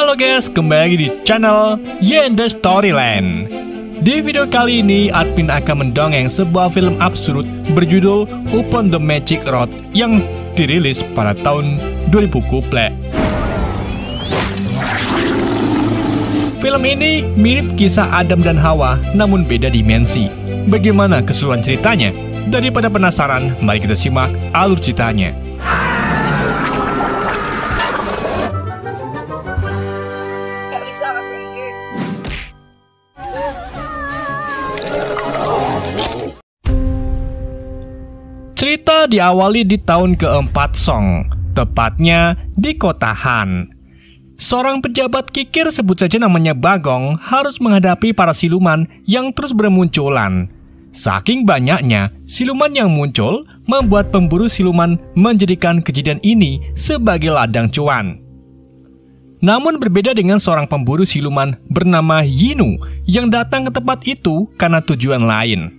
Halo guys, kembali lagi di channel Yende Storyland. Di video kali ini, admin akan mendongeng sebuah film absurd berjudul Upon the Magic Road yang dirilis pada tahun 2000 kuplek. Film ini mirip kisah Adam dan Hawa, namun beda dimensi. Bagaimana keseluruhan ceritanya? Daripada penasaran, mari kita simak alur ceritanya. Cerita diawali di tahun keempat Song, tepatnya di kota Han. Seorang pejabat kikir, sebut saja namanya Bagong, harus menghadapi para siluman yang terus bermunculan. Saking banyaknya, siluman yang muncul membuat pemburu siluman menjadikan kejadian ini sebagai ladang cuan. Namun berbeda dengan seorang pemburu siluman bernama Yinu yang datang ke tempat itu karena tujuan lain.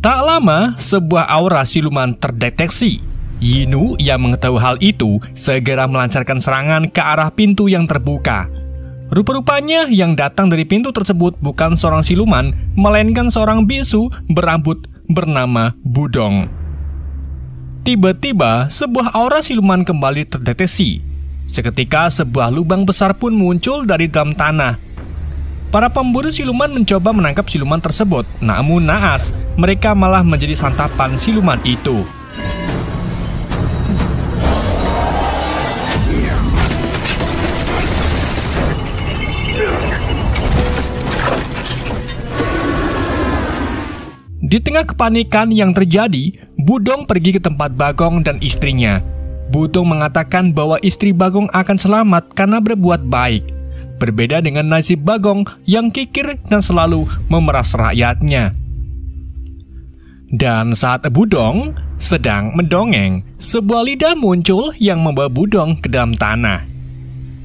Tak lama, sebuah aura siluman terdeteksi. Yinu yang mengetahui hal itu segera melancarkan serangan ke arah pintu yang terbuka. Rupa-rupanya yang datang dari pintu tersebut bukan seorang siluman, melainkan seorang bisu berambut bernama Budong. Tiba-tiba, sebuah aura siluman kembali terdeteksi. Seketika sebuah lubang besar pun muncul dari dalam tanah. Para pemburu siluman mencoba menangkap siluman tersebut, namun naas, mereka malah menjadi santapan siluman itu. Di tengah kepanikan yang terjadi, Budong pergi ke tempat Bagong dan istrinya. Budong mengatakan bahwa istri Bagong akan selamat karena berbuat baik. Berbeda dengan nasib Bagong yang kikir dan selalu memeras rakyatnya. Dan saat Budong sedang mendongeng, sebuah lidah muncul yang membawa Budong ke dalam tanah.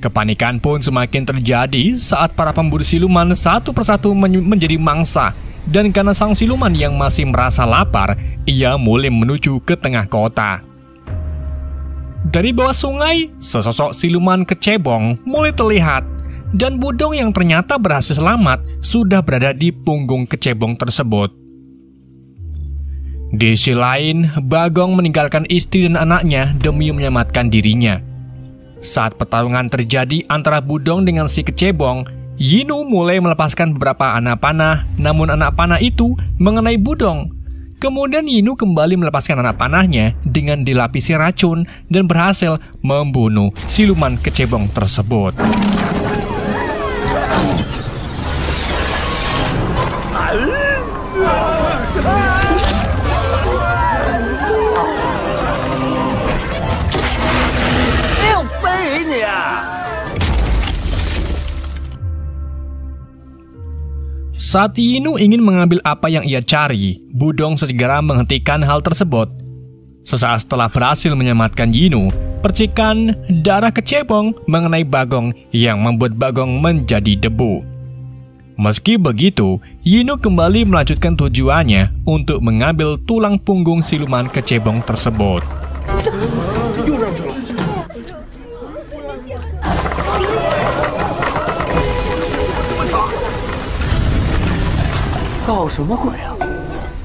Kepanikan pun semakin terjadi saat para pemburu siluman satu persatu menjadi mangsa. Dan karena sang siluman yang masih merasa lapar, ia mulai menuju ke tengah kota. Dari bawah sungai, sesosok siluman kecebong mulai terlihat. Dan Budong yang ternyata berhasil selamat sudah berada di punggung kecebong tersebut. Di sisi lain, Bagong meninggalkan istri dan anaknya demi menyelamatkan dirinya. Saat pertarungan terjadi antara Budong dengan si kecebong, Yinu mulai melepaskan beberapa anak panah, namun anak panah itu mengenai Budong. Kemudian Yinu kembali melepaskan anak panahnya dengan dilapisi racun dan berhasil membunuh siluman kecebong tersebut. Saat Yinu ingin mengambil apa yang ia cari, Budong segera menghentikan hal tersebut. Sesaat setelah berhasil menyelamatkan Yinu, percikan darah kecebong mengenai Bagong yang membuat Bagong menjadi debu. Meski begitu, Yinu kembali melanjutkan tujuannya untuk mengambil tulang punggung siluman kecebong tersebut.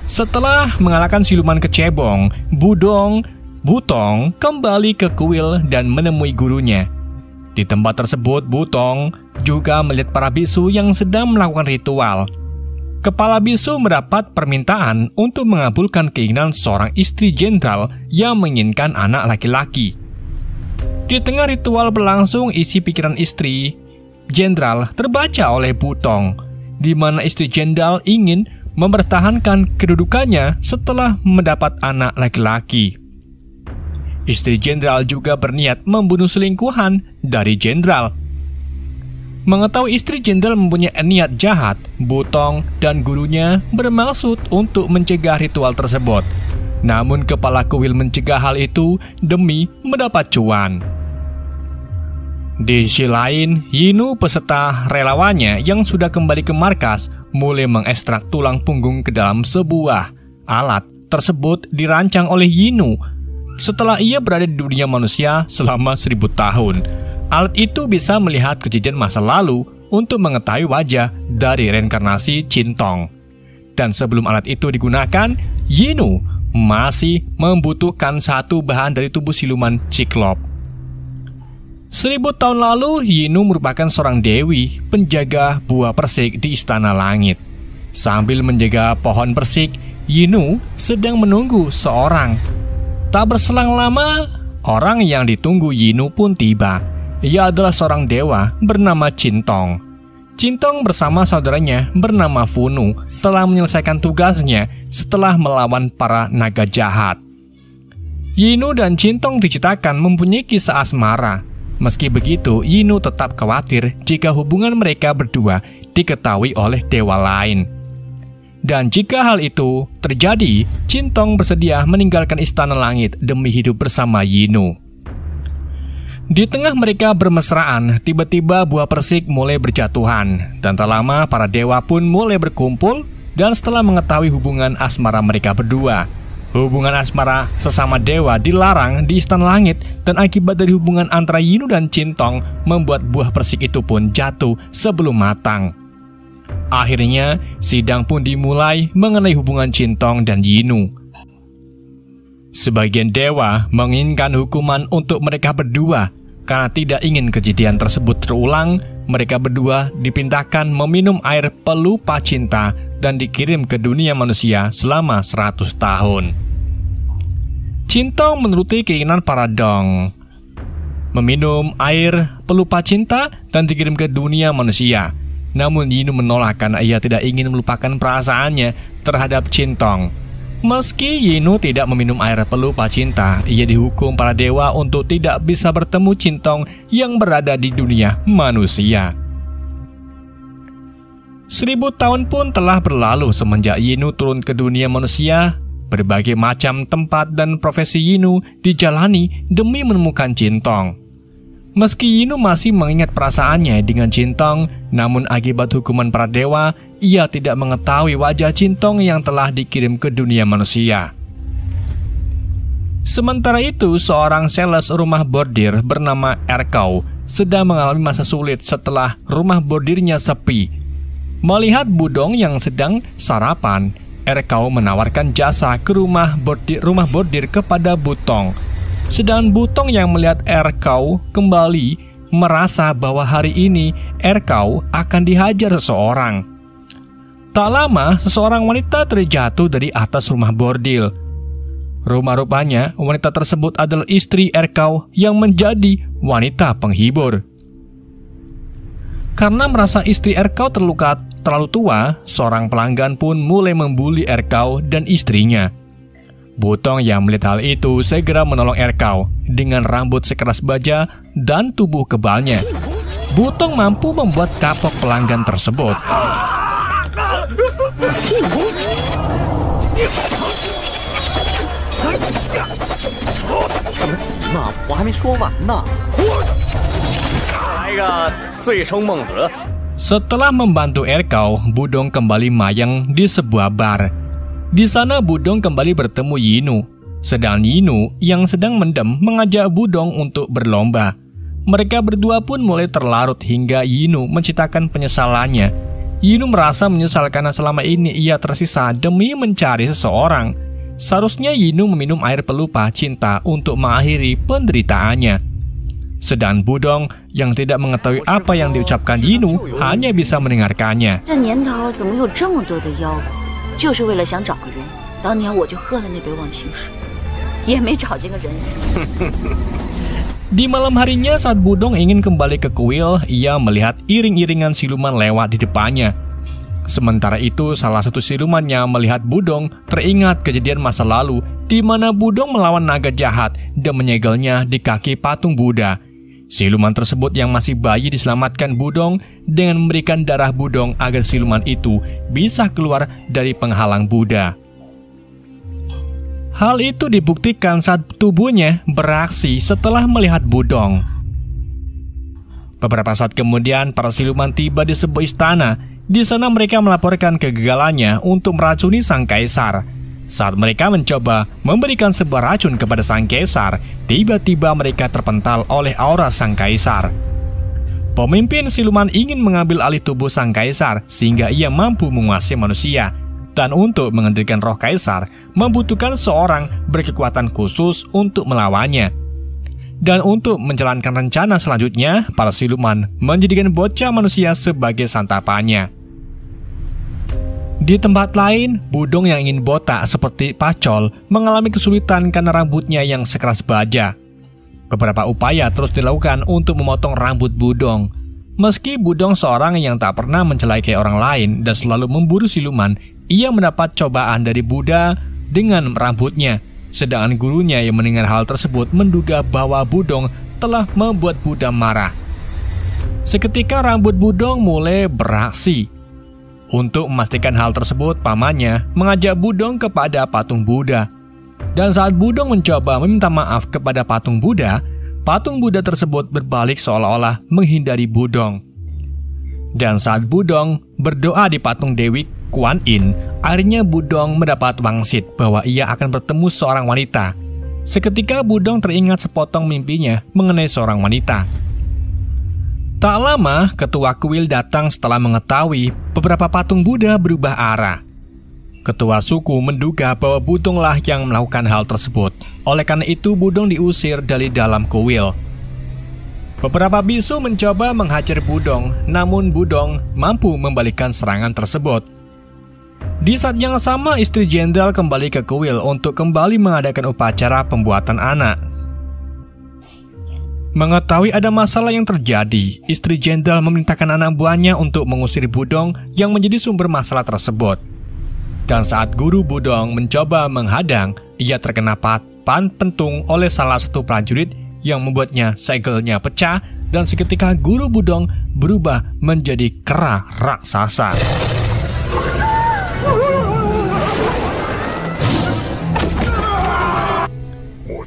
Setelah mengalahkan siluman kecebong, Butong kembali ke kuil dan menemui gurunya. Di tempat tersebut, Butong juga melihat para bisu yang sedang melakukan ritual. Kepala bisu mendapat permintaan untuk mengabulkan keinginan seorang istri jenderal yang menginginkan anak laki-laki. Di tengah ritual berlangsung, isi pikiran istri jenderal terbaca oleh Butong, di mana istri jenderal ingin mempertahankan kedudukannya setelah mendapat anak laki-laki. Istri jenderal juga berniat membunuh selingkuhan dari jenderal. Mengetahui istri jenderal mempunyai niat jahat, Butong dan gurunya bermaksud untuk mencegah ritual tersebut. Namun kepala kuil mencegah hal itu demi mendapat cuan. Di sisi lain, Yinu peserta relawannya yang sudah kembali ke markas mulai mengekstrak tulang punggung ke dalam sebuah alat. Tersebut dirancang oleh Yinu setelah ia berada di dunia manusia selama 1000 tahun. Alat itu bisa melihat kejadian masa lalu untuk mengetahui wajah dari reinkarnasi Cintong. Dan sebelum alat itu digunakan, Yinu masih membutuhkan satu bahan dari tubuh siluman Ciklop. 1000 tahun lalu, Yinu merupakan seorang dewi penjaga buah persik di Istana Langit. Sambil menjaga pohon persik, Yinu sedang menunggu seorang. Tak berselang lama, orang yang ditunggu Yinu pun tiba. Ia adalah seorang dewa bernama Cintong. Cintong bersama saudaranya bernama Funu telah menyelesaikan tugasnya setelah melawan para naga jahat. Yinu dan Cintong diciptakan mempunyai kisah asmara. Meski begitu, Yinu tetap khawatir jika hubungan mereka berdua diketahui oleh dewa lain. Dan jika hal itu terjadi, Cintong bersedia meninggalkan Istana Langit demi hidup bersama Yinu. Di tengah mereka bermesraan, tiba-tiba buah persik mulai berjatuhan. Dan tak lama para dewa pun mulai berkumpul. Dan setelah mengetahui hubungan asmara mereka berdua, hubungan asmara sesama dewa dilarang di Istana Langit. Dan akibat dari hubungan antara Yinu dan Cintong, membuat buah persik itu pun jatuh sebelum matang. Akhirnya, sidang pun dimulai mengenai hubungan Cintong dan Yinu. Sebagian dewa menginginkan hukuman untuk mereka berdua. Karena tidak ingin kejadian tersebut terulang, mereka berdua dipindahkan meminum air pelupa cinta dan dikirim ke dunia manusia selama 100 tahun. Cintong menuruti keinginan para dong, meminum air pelupa cinta dan dikirim ke dunia manusia. Namun Yinu menolak karena ia tidak ingin melupakan perasaannya terhadap Cintong. Meski Yinu tidak meminum air pelupa cinta, ia dihukum para dewa untuk tidak bisa bertemu Cintong yang berada di dunia manusia. 1000 tahun pun telah berlalu semenjak Yinu turun ke dunia manusia. Berbagai macam tempat dan profesi Yinu dijalani demi menemukan Cintong. Meski Yinu masih mengingat perasaannya dengan Cintong, namun akibat hukuman para dewa, ia tidak mengetahui wajah Cintong yang telah dikirim ke dunia manusia. Sementara itu, seorang sales rumah bordir bernama Erkau sedang mengalami masa sulit setelah rumah bordirnya sepi. Melihat Budong yang sedang sarapan, Erkau menawarkan jasa ke rumah bordir kepada Butong. Sedangkan Butong yang melihat Erkau kembali merasa bahwa hari ini Erkau akan dihajar seseorang. Tak lama, seseorang wanita terjatuh dari atas rumah bordil. Rupa-rupanya wanita tersebut adalah istri Erkau yang menjadi wanita penghibur. Karena merasa istri Erkau terlalu tua, seorang pelanggan pun mulai membuli Erkau dan istrinya. Butong yang melihat hal itu segera menolong Erkau dengan rambut sekeras baja dan tubuh kebalnya. Butong mampu membuat kapok pelanggan tersebut. Setelah membantu Erkau, Budong kembali mayang di sebuah bar. Di sana Budong kembali bertemu Yinu. Sedang Yinu yang sedang mendem mengajak Budong untuk berlomba. Mereka berdua pun mulai terlarut hingga Yinu menceritakan penyesalannya. Yinu merasa menyesal karena selama ini ia tersisa demi mencari seseorang. Seharusnya Yinu meminum air pelupa cinta untuk mengakhiri penderitaannya. Sedang Budong yang tidak mengetahui apa yang diucapkan Yinu hanya bisa mendengarkannya. 就是为了想找个人，当年我就喝了那杯忘情水，也没找见个人。 Di malam harinya saat Budong ingin kembali ke kuil, ia melihat iring-iringan siluman lewat di depannya. Sementara itu, salah satu silumannya melihat Budong teringat kejadian masa lalu di mana Budong melawan naga jahat dan menyegelnya di kaki patung Buddha. Siluman tersebut yang masih bayi diselamatkan Budong dengan memberikan darah Budong agar siluman itu bisa keluar dari penghalang Buddha. Hal itu dibuktikan saat tubuhnya beraksi setelah melihat Budong. Beberapa saat kemudian, para siluman tiba di sebuah istana. Di sana mereka melaporkan kegagalannya untuk meracuni sang kaisar. Saat mereka mencoba memberikan sebuah racun kepada sang kaisar, tiba-tiba mereka terpental oleh aura sang kaisar. Pemimpin siluman ingin mengambil alih tubuh sang kaisar sehingga ia mampu menguasai manusia. Dan untuk menghentikan roh kaisar, membutuhkan seorang berkekuatan khusus untuk melawannya. Dan untuk menjalankan rencana selanjutnya, para siluman menjadikan bocah manusia sebagai santapannya. Di tempat lain, Budong yang ingin botak seperti Pacol mengalami kesulitan karena rambutnya yang sekeras baja. Beberapa upaya terus dilakukan untuk memotong rambut Budong. Meski Budong seorang yang tak pernah mencelakai orang lain dan selalu memburu siluman, ia mendapat cobaan dari Buddha dengan rambutnya. Sedangkan gurunya yang mendengar hal tersebut menduga bahwa Budong telah membuat Buddha marah. Seketika rambut Budong mulai beraksi. Untuk memastikan hal tersebut, pamannya mengajak Budong kepada patung Buddha. Dan saat Budong mencoba meminta maaf kepada patung Buddha tersebut berbalik seolah-olah menghindari Budong. Dan saat Budong berdoa di patung Dewi Kuan Yin, akhirnya Budong mendapat wangsit bahwa ia akan bertemu seorang wanita. Seketika Budong teringat sepotong mimpinya mengenai seorang wanita. Tak lama, ketua kuil datang setelah mengetahui beberapa patung Buddha berubah arah. Ketua suku menduga bahwa Budonglah yang melakukan hal tersebut. Oleh karena itu, Budong diusir dari dalam kuil. Beberapa bisu mencoba menghajar Budong, namun Budong mampu membalikkan serangan tersebut. Di saat yang sama, istri jenderal kembali ke kuil untuk kembali mengadakan upacara pembuatan anak. Mengetahui ada masalah yang terjadi, istri jenderal memerintahkan anak buahnya untuk mengusir Budong yang menjadi sumber masalah tersebut. Dan saat guru Budong mencoba menghadang, ia terkena papan pentung oleh salah satu prajurit yang membuatnya segelnya pecah, dan seketika guru Budong berubah menjadi kera raksasa.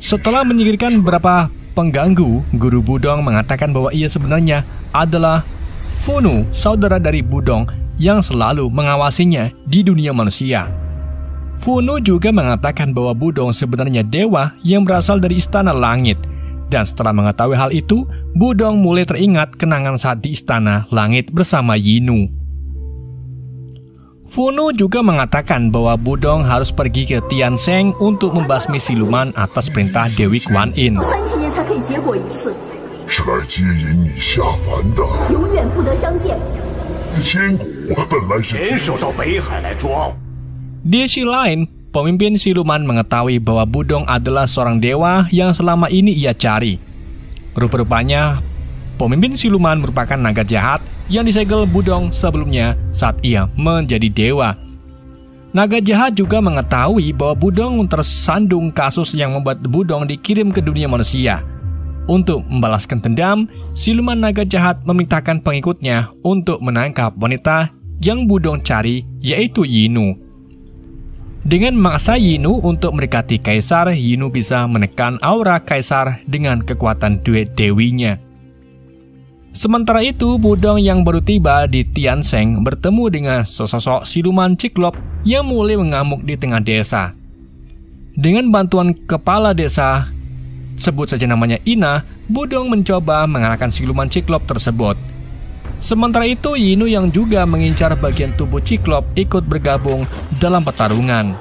Setelah menyingkirkan beberapa pengganggu, guru Budong mengatakan bahwa ia sebenarnya adalah Funu, saudara dari Budong yang selalu mengawasinya di dunia manusia. Funu juga mengatakan bahwa Budong sebenarnya dewa yang berasal dari istana langit. Dan setelah mengetahui hal itu, Budong mulai teringat kenangan saat di istana langit bersama Yinu. Funu juga mengatakan bahwa Budong harus pergi ke Tiansheng untuk membasmi siluman atas perintah Dewi Kuan Yin. Di sisi lain, pemimpin siluman mengetahui bahwa Budong adalah seorang dewa yang selama ini ia cari. Rupa-rupanya, pemimpin siluman merupakan naga jahat yang disegel Budong sebelumnya saat ia menjadi dewa. Naga jahat juga mengetahui bahwa Budong tersandung kasus yang membuat Budong dikirim ke dunia manusia. Untuk membalaskan dendam, siluman naga jahat memintakan pengikutnya untuk menangkap wanita yang Budong cari, yaitu Yinu. Dengan memaksa Yinu untuk mendekati kaisar, Yinu bisa menekan aura kaisar dengan kekuatan dewinya. Sementara itu, Budong yang baru tiba di Tiansheng bertemu dengan sesosok siluman Ciklop yang mulai mengamuk di tengah desa. Dengan bantuan kepala desa, sebut saja namanya Ina, Budong mencoba mengalahkan siluman Ciklop tersebut. Sementara itu, Yinu yang juga mengincar bagian tubuh Ciklop ikut bergabung dalam pertarungan.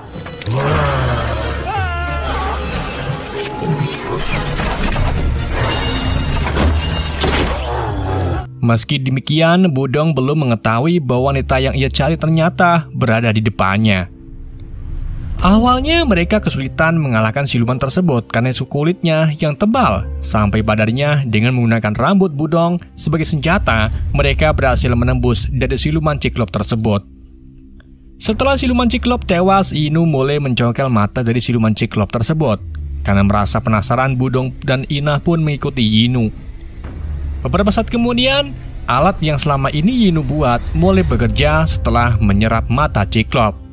Meski demikian, Budong belum mengetahui bahwa wanita yang ia cari ternyata berada di depannya. Awalnya mereka kesulitan mengalahkan siluman tersebut karena suku kulitnya yang tebal. Sampai padarnya dengan menggunakan rambut Budong sebagai senjata, mereka berhasil menembus dada siluman Ciklop tersebut. Setelah siluman Ciklop tewas, Inu mulai mencongkel mata dari siluman Ciklop tersebut. Karena merasa penasaran, Budong dan Ina pun mengikuti Yinu. Beberapa saat kemudian, alat yang selama ini Yinu buat mulai bekerja setelah menyerap mata Ciklop.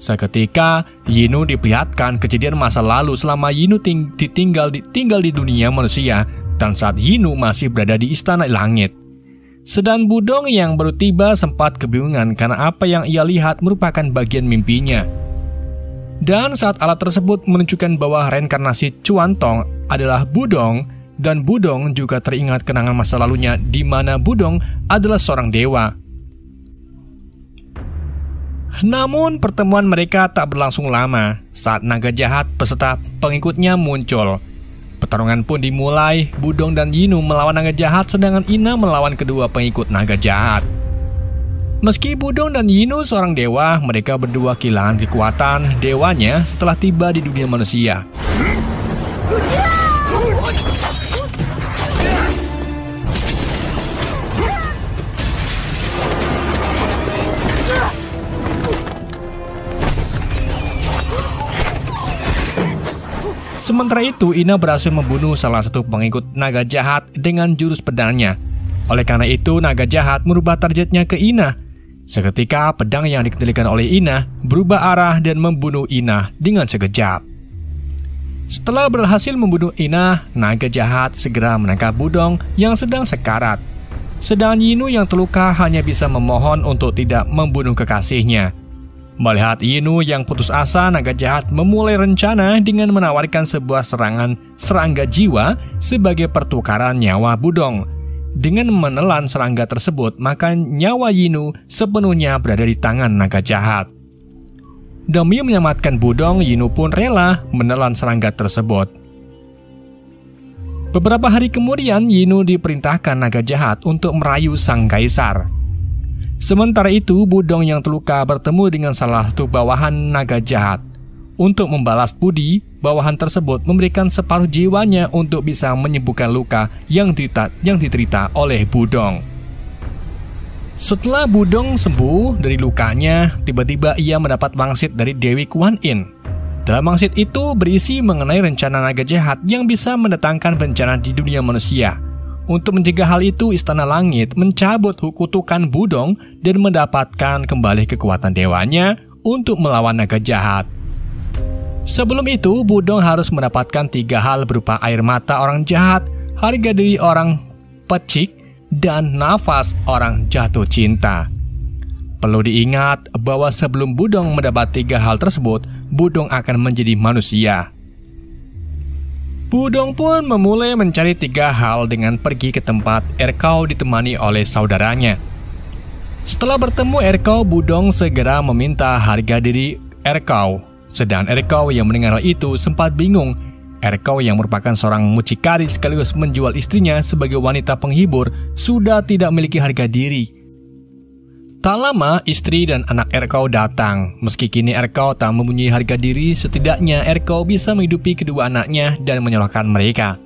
Seketika, Yinu diperlihatkan kejadian masa lalu selama Yinu tinggal di dunia manusia dan saat Yinu masih berada di istana langit. Sedang Budong yang baru tiba sempat kebingungan karena apa yang ia lihat merupakan bagian mimpinya. Dan saat alat tersebut menunjukkan bahwa reinkarnasi Cuantong adalah Budong, dan Budong juga teringat kenangan masa lalunya di mana Budong adalah seorang dewa. Namun pertemuan mereka tak berlangsung lama. Saat naga jahat beserta pengikutnya muncul, pertarungan pun dimulai. Budong dan Yinu melawan naga jahat, sedangkan Ina melawan kedua pengikut naga jahat. Meski Budong dan Yinu seorang dewa, mereka berdua kehilangan kekuatan dewanya setelah tiba di dunia manusia. Sementara itu, Ina berhasil membunuh salah satu pengikut naga jahat dengan jurus pedangnya. Oleh karena itu, naga jahat merubah targetnya ke Ina. Seketika, pedang yang dikendalikan oleh Ina berubah arah dan membunuh Ina dengan sekejap. Setelah berhasil membunuh Ina, naga jahat segera menangkap Budong yang sedang sekarat. Sedangkan Yinu yang terluka hanya bisa memohon untuk tidak membunuh kekasihnya. Melihat Yinu yang putus asa, naga jahat memulai rencana dengan menawarkan sebuah serangan serangga jiwa sebagai pertukaran nyawa Budong. Dengan menelan serangga tersebut, maka nyawa Yinu sepenuhnya berada di tangan naga jahat. Demi menyelamatkan Budong, Yinu pun rela menelan serangga tersebut. Beberapa hari kemudian, Yinu diperintahkan naga jahat untuk merayu sang kaisar. Sementara itu, Budong yang terluka bertemu dengan salah satu bawahan naga jahat. Untuk membalas budi, bawahan tersebut memberikan separuh jiwanya untuk bisa menyembuhkan luka yang diterita oleh Budong. Setelah Budong sembuh dari lukanya, tiba-tiba ia mendapat wangsit dari Dewi Kuan Yin. Dalam wangsit itu berisi mengenai rencana naga jahat yang bisa mendatangkan bencana di dunia manusia. Untuk mencegah hal itu, Istana Langit mencabut kutukan Budong dan mendapatkan kembali kekuatan dewanya untuk melawan naga jahat. Sebelum itu, Budong harus mendapatkan 3 hal berupa air mata orang jahat, harga diri orang pecik, dan nafas orang jatuh cinta. Perlu diingat bahwa sebelum Budong mendapat 3 hal tersebut, Budong akan menjadi manusia. Budong pun memulai mencari 3 hal dengan pergi ke tempat Erkau ditemani oleh saudaranya. Setelah bertemu Erkau, Budong segera meminta harga diri Erkau. Sedang Erkau yang mendengar hal itu sempat bingung. Erkau yang merupakan seorang mucikari sekaligus menjual istrinya sebagai wanita penghibur sudah tidak memiliki harga diri. Tak lama, istri dan anak Erkau datang. Meski kini Erkau tak mempunyai harga diri, setidaknya Erkau bisa menghidupi kedua anaknya dan menyalahkan mereka.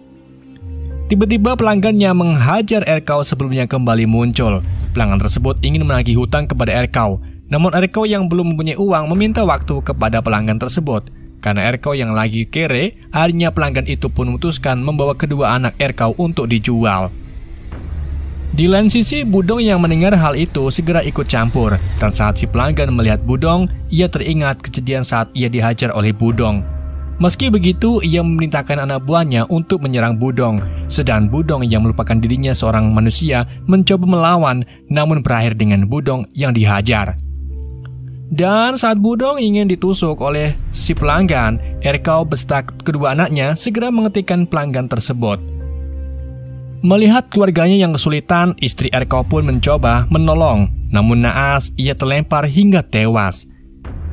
Tiba-tiba pelanggannya menghajar Erkau sebelumnya kembali muncul. Pelanggan tersebut ingin menagih hutang kepada Erkau. Namun Erkau yang belum mempunyai uang meminta waktu kepada pelanggan tersebut. Karena Erkau yang lagi kere, akhirnya pelanggan itu pun memutuskan membawa kedua anak Erkau untuk dijual. Di lain sisi, Budong yang mendengar hal itu segera ikut campur. Dan saat si pelanggan melihat Budong, ia teringat kejadian saat ia dihajar oleh Budong. Meski begitu, ia memerintahkan anak buahnya untuk menyerang Budong. Sedang Budong yang melupakan dirinya seorang manusia mencoba melawan, namun berakhir dengan Budong yang dihajar. Dan saat Budong ingin ditusuk oleh si pelanggan, Erkau beserta kedua anaknya segera menghentikan pelanggan tersebut. Melihat keluarganya yang kesulitan, istri Erkau pun mencoba menolong. Namun naas, ia terlempar hingga tewas.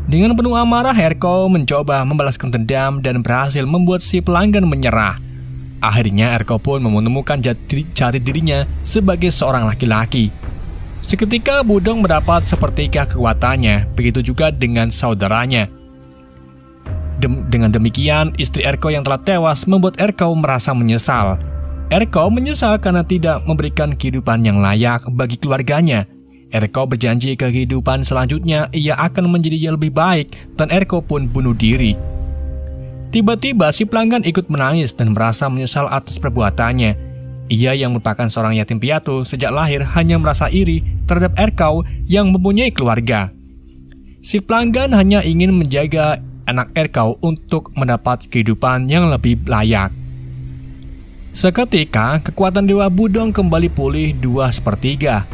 Dengan penuh amarah, Erkau mencoba membalaskan dendam dan berhasil membuat si pelanggan menyerah. Akhirnya Erkau pun menemukan jati dirinya sebagai seorang laki-laki. Seketika Budong mendapat sepertiga kekuatannya, begitu juga dengan saudaranya. Dengan demikian, istri Erkau yang telah tewas membuat Erkau merasa menyesal. Erkau menyesal karena tidak memberikan kehidupan yang layak bagi keluarganya. Erkau berjanji ke kehidupan selanjutnya ia akan menjadi yang lebih baik dan Erkau pun bunuh diri. Tiba-tiba si pelanggan ikut menangis dan merasa menyesal atas perbuatannya. Ia yang merupakan seorang yatim piatu sejak lahir hanya merasa iri terhadap Erkau yang mempunyai keluarga. Si pelanggan hanya ingin menjaga anak Erkau untuk mendapat kehidupan yang lebih layak. Seketika, kekuatan Dewa Budong kembali pulih 2/3.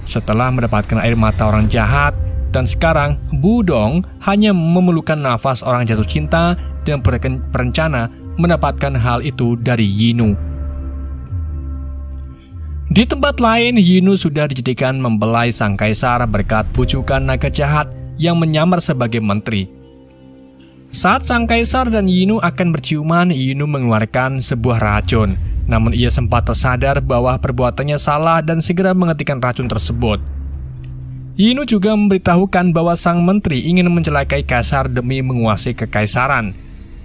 Setelah mendapatkan air mata orang jahat, Dan sekarang, Budong hanya memerlukan nafas orang jatuh cinta dan berencana mendapatkan hal itu dari Yinu. Di tempat lain, Yinu sudah dijadikan membelai sang kaisar berkat bujukan naga jahat yang menyamar sebagai menteri. Saat sang kaisar dan Yinu akan berciuman, Yinu mengeluarkan sebuah racun. Namun ia sempat tersadar bahwa perbuatannya salah dan segera menghentikan racun tersebut. Yinu juga memberitahukan bahwa sang menteri ingin mencelakai kaisar demi menguasai kekaisaran.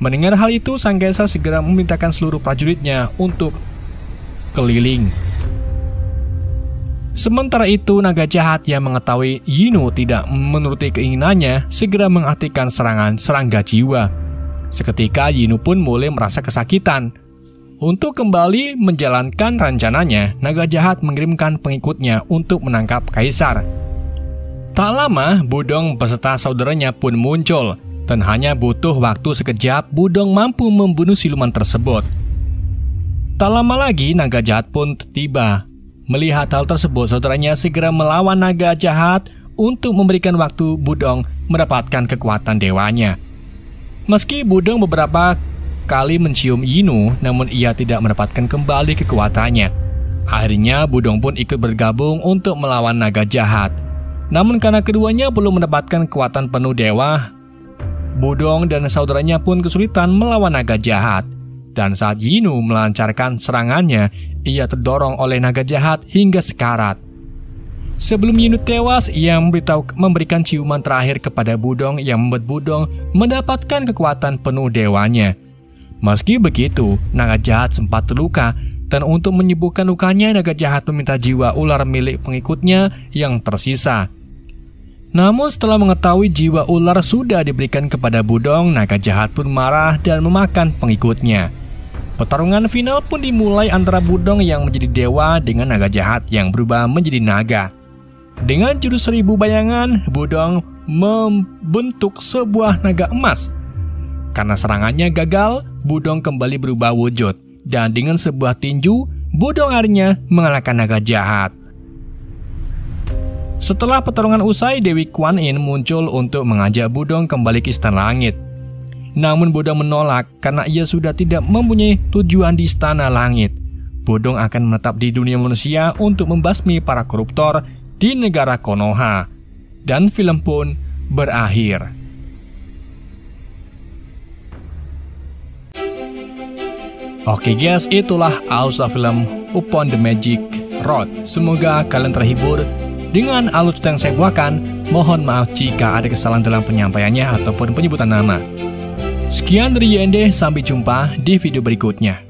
Mendengar hal itu, sang kaisar segera memerintahkan seluruh prajuritnya untuk keliling. Sementara itu, naga jahat yang mengetahui Yinu tidak menuruti keinginannya segera menghentikan serangan serangga jiwa. Seketika Yinu pun mulai merasa kesakitan. Untuk kembali menjalankan rencananya, naga jahat mengirimkan pengikutnya untuk menangkap kaisar. Tak lama, Budong beserta saudaranya pun muncul, dan hanya butuh waktu sekejap Budong mampu membunuh siluman tersebut. Tak lama lagi, naga jahat pun tiba. Melihat hal tersebut, saudaranya segera melawan naga jahat untuk memberikan waktu Budong mendapatkan kekuatan dewanya. Meski Budong beberapa kali mencium Yinu, namun ia tidak mendapatkan kembali kekuatannya. Akhirnya Budong pun ikut bergabung untuk melawan naga jahat. Namun karena keduanya belum mendapatkan kekuatan penuh dewa, Budong dan saudaranya pun kesulitan melawan naga jahat. Dan saat Yinu melancarkan serangannya, ia terdorong oleh naga jahat hingga sekarat. Sebelum Yinu tewas, ia memberikan ciuman terakhir kepada Budong yang membuat Budong mendapatkan kekuatan penuh dewanya. Meski begitu, naga jahat sempat terluka, dan untuk menyembuhkan lukanya, naga jahat meminta jiwa ular milik pengikutnya yang tersisa. Namun setelah mengetahui jiwa ular sudah diberikan kepada Budong, naga jahat pun marah dan memakan pengikutnya. Pertarungan final pun dimulai antara Budong yang menjadi dewa dengan naga jahat yang berubah menjadi naga. Dengan jurus 1000 bayangan, Budong membentuk sebuah naga emas. Karena serangannya gagal, Budong kembali berubah wujud, dan dengan sebuah tinju, Budong akhirnya mengalahkan naga jahat. Setelah pertarungan usai, Dewi Kuan Yin muncul untuk mengajak Budong kembali ke Istana Langit. Namun Budong menolak karena ia sudah tidak mempunyai tujuan di Istana Langit. Budong akan menetap di dunia manusia untuk membasmi para koruptor di negara Konoha. Dan film pun berakhir. Oke guys, itulah alur film Upon the Magic Road. Semoga kalian terhibur dengan alur cerita yang saya buatkan. Mohon maaf jika ada kesalahan dalam penyampaiannya ataupun penyebutan nama. Sekian dari YND, sampai jumpa di video berikutnya.